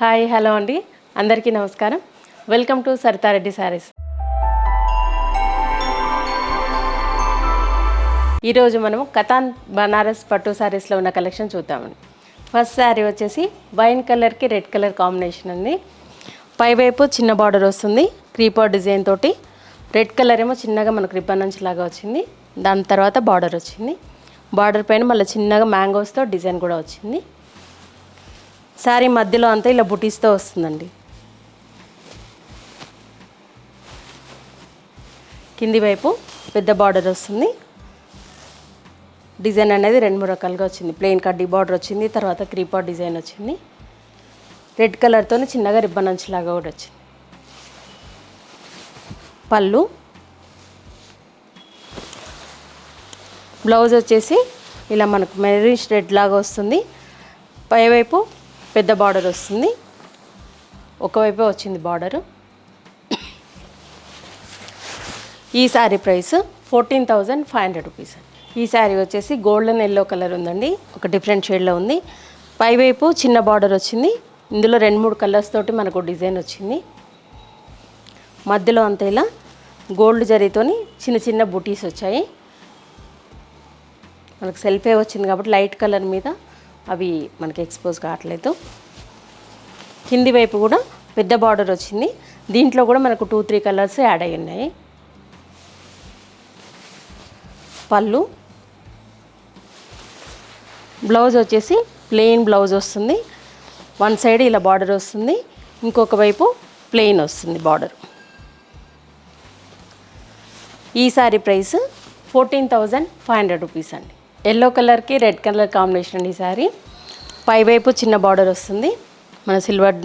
Hi hello అండి, అందరికీ నమస్కారం. Welcome to Saritha Reddy saris. ఈరోజు మనము కతాన్ బనారస్ పట్టు శారీస్లో ఉన్న కలెక్షన్ చూద్దామండి. ఫస్ట్ శారీ వచ్చేసి వైన్ కలర్కి రెడ్ కలర్ కాంబినేషన్ అండి. పైవైపు చిన్న బార్డర్ వస్తుంది క్రీపర్ డిజైన్ తోటి. రెడ్ కలర్ ఏమో చిన్నగా మనకు రిబ్బన్ నుంచి లాగా వచ్చింది. దాని తర్వాత బార్డర్ వచ్చింది. బార్డర్ పైన మళ్ళీ చిన్నగా మ్యాంగోస్తో డిజైన్ కూడా వచ్చింది. శారీ మధ్యలో అంతా ఇలా బుటీస్తో వస్తుందండి. కింది వైపు పెద్ద బార్డర్ వస్తుంది. డిజైన్ అనేది 2-3 రకాలుగా వచ్చింది. ప్లెయిన్ కడ్డీ బార్డర్ వచ్చింది, తర్వాత క్రీపర్ డిజైన్ వచ్చింది. రెడ్ కలర్తో చిన్నగా రిబ్బన్ అంచులాగా కూడా వచ్చింది. పళ్ళు, బ్లౌజ్ వచ్చేసి ఇలా మనకు మెరూనిష్ రెడ్ లాగా వస్తుంది. పైవైపు పెద్ద బార్డర్ వస్తుంది, ఒకవైపే వచ్చింది బార్డరు. ఈ శారీ ప్రైస్ 14,500 రూపీస్. ఈ శారీ వచ్చేసి గోల్డెన్ ఎల్లో కలర్ ఉందండి, ఒక డిఫరెంట్ షేడ్లో ఉంది. పైవైపు చిన్న బార్డర్ వచ్చింది. ఇందులో 2-3 కలర్స్ తోటి మనకు డిజైన్ వచ్చింది. మధ్యలో అంతా ఇలా గోల్డ్ జరీతోని చిన్న చిన్న బుటీస్ వచ్చాయి. మనకు సెల్ఫే వచ్చింది కాబట్టి లైట్ కలర్ మీద అవి మనకి ఎక్స్పోజ్ కావట్లేదు. కింది వైపు కూడా పెద్ద బార్డర్ వచ్చింది. దీంట్లో కూడా మనకు 2-3 కలర్స్ యాడ్ అయి ఉన్నాయి. పళ్ళు, బ్లౌజ్ వచ్చేసి ప్లెయిన్ బ్లౌజ్ వస్తుంది. వన్ సైడ్ ఇలా బార్డర్ వస్తుంది, ఇంకొక వైపు ప్లెయిన్ వస్తుంది బార్డర్. ఈ శారీ ప్రైస్ 14,500 రూపీస్ అండి. ఎల్లో కలర్కి రెడ్ కలర్ కాంబినేషన్ అండి. ఈ శారీ పైవైపు చిన్న బార్డర్ వస్తుంది. మన సిల్వర్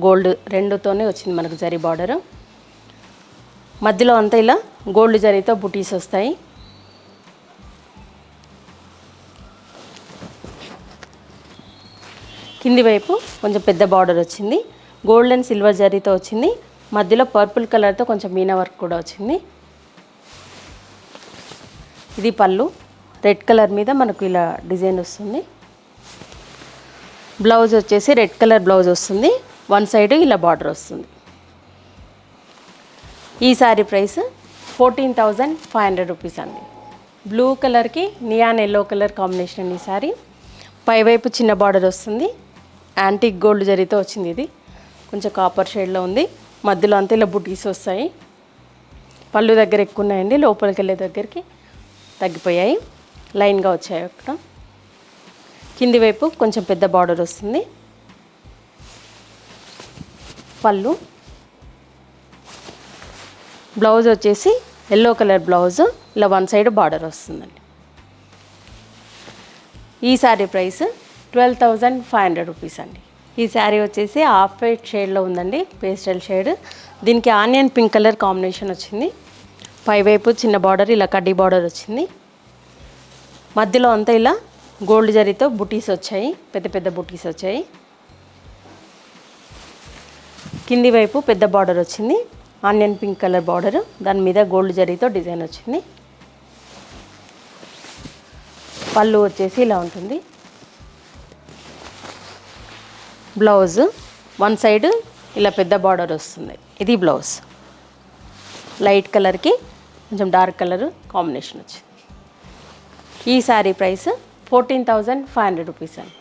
గోల్డ్ రెండుతోనే వచ్చింది మనకు జరీ బార్డర్. మధ్యలో అంతా ఇలా గోల్డ్ జరీతో బుటీస్ వస్తాయి. కింది వైపు కొంచెం పెద్ద బార్డర్ వచ్చింది. గోల్డ్ అండ్ సిల్వర్ జరీతో వచ్చింది. మధ్యలో పర్పుల్ కలర్తో కొంచెం మీనా వర్క్ కూడా వచ్చింది. ఇది పళ్ళు, రెడ్ కలర్ మీద మనకు ఇలా డిజైన్ వస్తుంది. బ్లౌజ్ వచ్చేసి రెడ్ కలర్ బ్లౌజ్ వస్తుంది. వన్ సైడ్ ఇలా బార్డర్ వస్తుంది. ఈ శారీ ప్రైస్ 14,500 రూపీస్ అండి. బ్లూ కలర్కి నియాన్ ఎల్లో కలర్ కాంబినేషన్ అండి. ఈ శారీ పైవైపు చిన్న బార్డర్ వస్తుంది. యాంటిక్ గోల్డ్ జరీతో వచ్చింది. ఇది కొంచెం కాపర్ షేడ్లో ఉంది. మధ్యలో అంతా ఇలా బుటీస్ వస్తాయి. పళ్ళు దగ్గర ఎక్కువ ఉన్నాయండి, లోపలికి వెళ్ళే దగ్గరికి తగ్గిపోయాయి, లైన్గా వచ్చాయి అక్కడ. కింది వైపు కొంచెం పెద్ద బార్డర్ వస్తుంది. పళ్ళు, బ్లౌజ్ వచ్చేసి ఎల్లో కలర్ బ్లౌజ్, ఇలా వన్ సైడ్ బార్డర్ వస్తుందండి. ఈ శారీ ప్రైస్ 12,500 రూపీస్ అండి. ఈ శారీ వచ్చేసి ఆఫ్ వైట్ షేడ్లో ఉందండి, పేస్టల్ షేడ్. దీనికి ఆనియన్ పింక్ కలర్ కాంబినేషన్ వచ్చింది. పైవైపు చిన్న బార్డర్ ఇలా కడ్డీ బార్డర్ వచ్చింది. మధ్యలో అంతా ఇలా గోల్డ్ జరీతో బుటీస్ వచ్చాయి, పెద్ద పెద్ద బుటీస్ వచ్చాయి. కింది వైపు పెద్ద బార్డర్ వచ్చింది, ఆనియన్ పింక్ కలర్ బార్డర్, దాని మీద గోల్డ్ జరీతో డిజైన్ వచ్చింది. పళ్ళు వచ్చేసి ఇలా ఉంటుంది. బ్లౌజ్ వన్ సైడ్ ఇలా పెద్ద బార్డర్ వస్తుంది. ఇది బ్లౌజ్. లైట్ కలర్కి కొంచెం డార్క్ కలర్ కాంబినేషన్ వచ్చింది. ఈ శారీ ప్రైస్ 14,500 రూపీస్ అండి.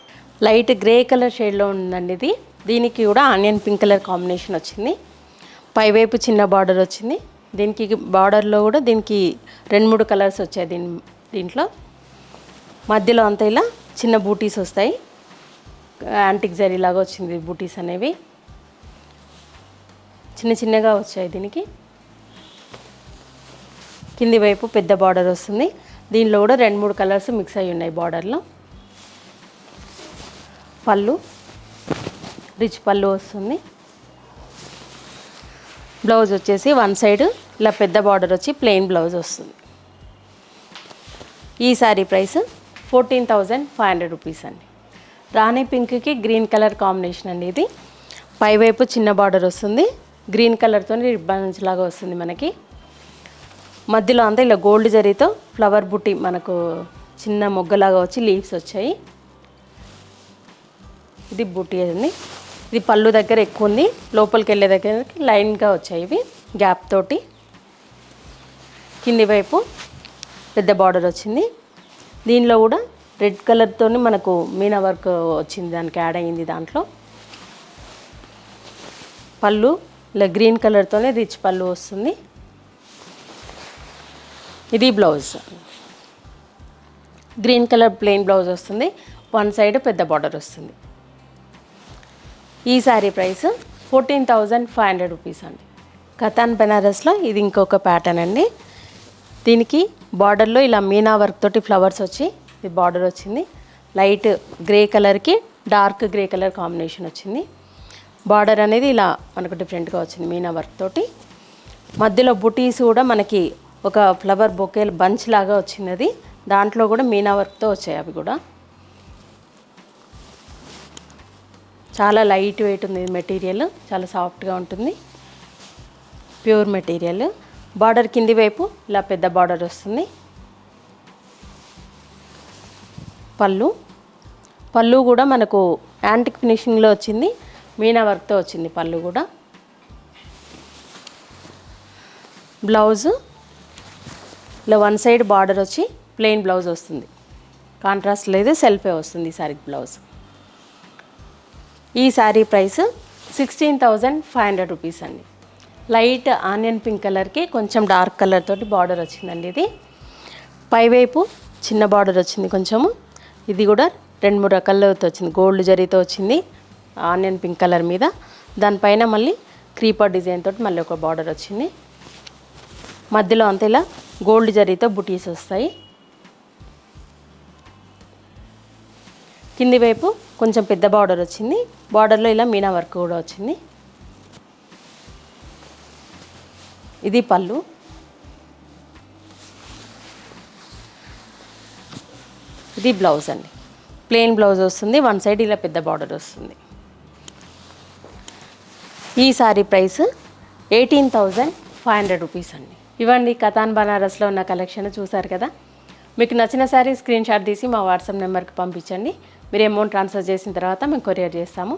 లైట్ గ్రే కలర్ షేడ్లో ఉందండి ఇది. దీనికి కూడా ఆనియన్ పింక్ కలర్ కాంబినేషన్ వచ్చింది. పైవైపు చిన్న బార్డర్ వచ్చింది. దీనికి బార్డర్లో కూడా దీనికి 2-3 కలర్స్ వచ్చాయి. దీంట్లో మధ్యలో అంతా ఇలా చిన్న బూటీస్ వస్తాయి. యాంటిక్ జరీ లాగా వచ్చింది బూటీస్ అనేవి, చిన్న చిన్నగా వచ్చాయి. దీనికి కింది వైపు పెద్ద బార్డర్ వస్తుంది. దీనిలో కూడా 2-3 కలర్స్ మిక్స్ అయ్యి ఉన్నాయి బార్డర్లో. పళ్ళు, రిచ్ పళ్ళు వస్తుంది. బ్లౌజ్ వచ్చేసి వన్ సైడ్ ఇలా పెద్ద బార్డర్ వచ్చి ప్లెయిన్ బ్లౌజ్ వస్తుంది. ఈ శారీ ప్రైస్ 14,500 రూపీస్ అండి. రాణి పింక్కి గ్రీన్ కలర్ కాంబినేషన్ అండి. ఇది పైవైపు చిన్న బార్డర్ వస్తుంది. గ్రీన్ కలర్తో రిబ్బన్స్ లాగా వస్తుంది మనకి. మధ్యలో అంతా ఇలా గోల్డ్ జరీతో ఫ్లవర్ బుట్టి మనకు చిన్న మొగ్గలాగా వచ్చి లీవ్స్ వచ్చాయి. ఇది బుట్టి అండి. ఇది పళ్ళు దగ్గర ఎక్కువ ఉంది, లోపలికి వెళ్ళే దగ్గరికి లైన్గా వచ్చాయి ఇవి గ్యాప్ తోటి. కింది వైపు పెద్ద బార్డర్ వచ్చింది. దీనిలో కూడా రెడ్ కలర్తో మనకు మీనా వర్క్ వచ్చింది, దానికి యాడ్ అయ్యింది. దాంట్లో పళ్ళు ఇలా గ్రీన్ కలర్తోనే రిచ్ పళ్ళు వస్తుంది. ఇది blouse, green colour plain blouse వస్తుంది, వన్ సైడ్ పెద్ద బార్డర్ వస్తుంది. ఈ శారీ ప్రైస్ 14,500 రూపీస్ అండి. కతాన్ బెనారస్లో ఇది ఇంకొక ప్యాటర్న్ అండి. దీనికి బార్డర్లో ఇలా మీనా వర్క్ తోటి ఫ్లవర్స్ వచ్చి ఇది బార్డర్ వచ్చింది. లైట్ గ్రే కలర్కి డార్క్ గ్రే కలర్ కాంబినేషన్ వచ్చింది. బార్డర్ అనేది ఇలా మనకు డిఫరెంట్గా వచ్చింది మీనా వర్క్ తోటి. మధ్యలో బుటీస్ కూడా మనకి ఒక ఫ్లవర్ బొకే బంచ్ లాగా వచ్చింది. అది దాంట్లో కూడా మీనా వర్క్తో వచ్చాయి. అవి కూడా చాలా లైట్ వెయిట్ ఉంది మెటీరియల్, చాలా సాఫ్ట్గా ఉంటుంది, ప్యూర్ మెటీరియల్. బార్డర్ కింది వైపు ఇలా పెద్ద బార్డర్ వస్తుంది. పళ్ళు కూడా మనకు యాంటిక్ ఫినిషింగ్లో వచ్చింది, మీనా వర్క్తో వచ్చింది పళ్ళు కూడా. బ్లౌజ్ ఇలా వన్ సైడ్ బార్డర్ వచ్చి ప్లెయిన్ బ్లౌజ్ వస్తుంది, కాంట్రాస్ట్ లేదు, సెల్ఫే వస్తుంది ఈ శారీ బ్లౌజ్. ఈ శారీ ప్రైస్ 16,500 రూపీస్ అండి. లైట్ ఆనియన్ పింక్ కలర్కి కొంచెం డార్క్ కలర్ తోటి బార్డర్ వచ్చిందండి. ఇది పైవైపు చిన్న బార్డర్ వచ్చింది కొంచెము. ఇది కూడా 2-3 రకాలతో వచ్చింది. గోల్డ్ జరీతో వచ్చింది ఆనియన్ పింక్ కలర్ మీద. దానిపైన మళ్ళీ క్రీపర్ డిజైన్ తోటి మళ్ళీ ఒక బార్డర్ వచ్చింది. మధ్యలో అంతా ఇలా గోల్డ్ జరీతో బుటీస్ వస్తాయి. కింది వైపు కొంచెం పెద్ద బార్డర్ వచ్చింది. బార్డర్లో ఇలా మీనా వర్క్ కూడా వచ్చింది. ఇది పళ్ళు. ఇది బ్లౌజ్ అండి, ప్లెయిన్ బ్లౌజ్ వస్తుంది, వన్ సైడ్ ఇలా పెద్ద బార్డర్ వస్తుంది. ఈ సారీ ప్రైస్ 18,500 రూపీస్ అండి. ఇవ్వండి కతాన్ బనారస్లో ఉన్న కలెక్షన్ చూసారు కదా. మీకు నచ్చిన శారీ స్క్రీన్ షాట్ తీసి మా వాట్సాప్ నెంబర్కి పంపించండి. మీరు అమౌంట్ ట్రాన్స్ఫర్ చేసిన తర్వాత మేము కొరియర్ చేస్తాము.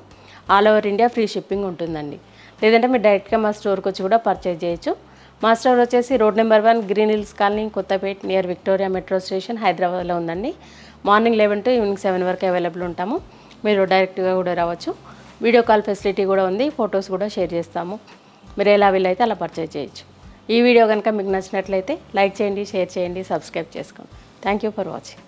All over India free shipping ఉంటుందండి. లేదంటే మీరు డైరెక్ట్గా మా స్టోర్కి వచ్చి కూడా పర్చేజ్ చేయొచ్చు. మా స్టోర్ వచ్చేసి road number 1 green hills colony, Kothapet, near Victoria metro station, హైదరాబాద్లో ఉందండి. మార్నింగ్ 11 to ఈవినింగ్ 7 వరకు అవైలబుల్ ఉంటాము. మీరు డైరెక్ట్గా కూడా రావచ్చు. వీడియో కాల్ ఫెసిలిటీ కూడా ఉంది, ఫొటోస్ కూడా షేర్ చేస్తాము. మీరు ఎలా వీలైతే అలా పర్చేజ్ చేయొచ్చు. ఈ వీడియో కనుక మీకు నచ్చినట్లయితే లైక్ చేయండి, షేర్ చేయండి, సబ్స్క్రైబ్ చేసుకోండి. Thank you for watching.